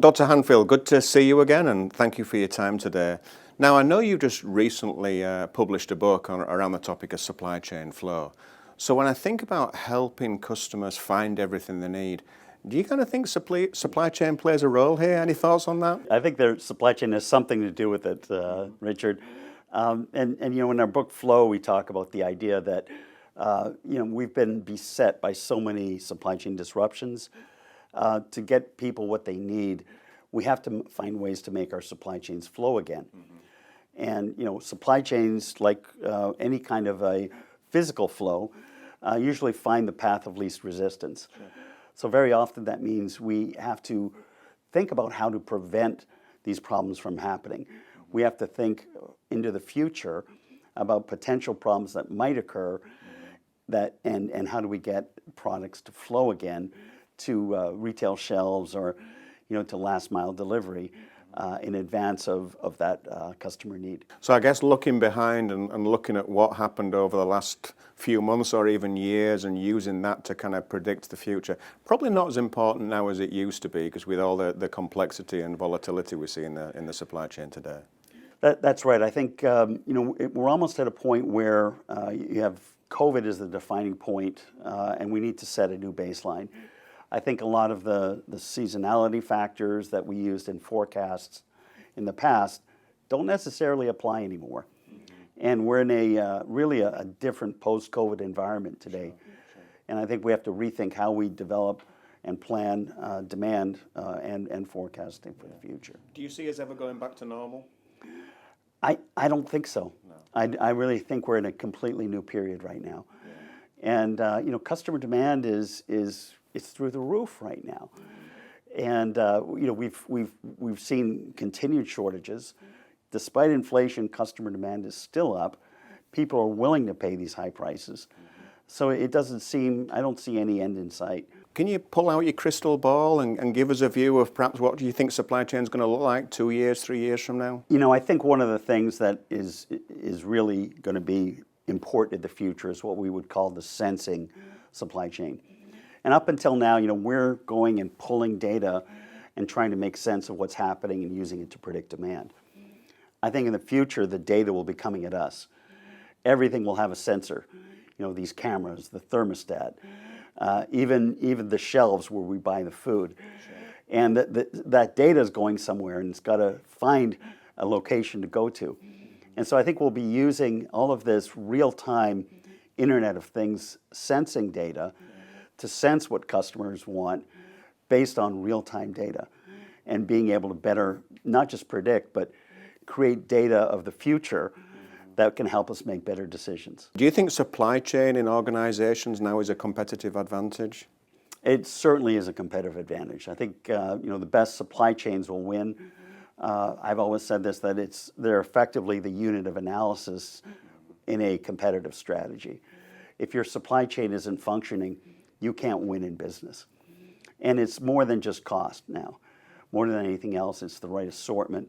Dr. Hanfield, good to see you again, and thank you for your time today. Now, I know you just recently published a book around the topic of supply chain flow. So when I think about helping customers find everything they need, do you kind of think supply chain plays a role here? Any thoughts on that? I think their supply chain has something to do with it, Richard. And you know, in our book Flow, we talk about the idea that you know, we've been beset by so many supply chain disruptions. To get people what they need, we have to find ways to make our supply chains flow again. And you know, supply chains, like any kind of a physical flow, usually find the path of least resistance. So very often that means we have to think about how to prevent these problems from happening. We have to think into the future about potential problems that might occur, and how do we get products to flow again to retail shelves, or you know, to last mile delivery in advance of that customer need. So I guess looking behind and looking at what happened over the last few months or even years, and using that to kind of predict the future, probably not as important now as it used to be, because with all the complexity and volatility we see in the supply chain today. That's right. I think you know, we're almost at a point where you have COVID as the defining point, and we need to set a new baseline. I think a lot of the seasonality factors that we used in forecasts in the past don't necessarily apply anymore. And we're in a really a different post-COVID environment today. And I think we have to rethink how we develop and plan demand and forecasting for the future. Do you see us ever going back to normal? I don't think so. No. I really think we're in a completely new period right now. And you know, customer demand is it's through the roof right now. And you know, we've seen continued shortages. Despite inflation, customer demand is still up. People are willing to pay these high prices. So it doesn't seem, I don't see any end in sight. Can you pull out your crystal ball and give us a view of perhaps what do you think supply chain is going to look like 2 years, 3 years from now? You know, I think one of the things that is really going to be important in the future is what we would call the sensing supply chain. And up until now, you know, we're going and pulling data and trying to make sense of what's happening and using it to predict demand. I think in the future, the data will be coming at us. Everything will have a sensor. You know, these cameras, the thermostat, even the shelves where we buy the food. And that data is going somewhere, and it's got to find a location to go to. And so I think we'll be using all of this real-time Internet of Things sensing data to sense what customers want based on real-time data, and being able to better not just predict, but create data of the future that can help us make better decisions. Do you think supply chain in organizations now is a competitive advantage? It certainly is a competitive advantage. I think you know, the best supply chains will win. I've always said this, that they're effectively the unit of analysis in a competitive strategy. If your supply chain isn't functioning, you can't win in business. And it's more than just cost now. More than anything else, it's the right assortment,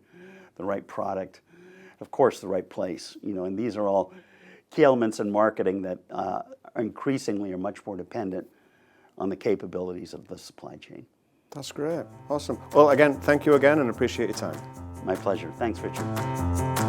the right product, of course, the right place. You know, and these are all key elements in marketing that increasingly are much more dependent on the capabilities of the supply chain. That's great. Awesome. Well, again, thank you again, and appreciate your time. My pleasure. Thanks, Richard.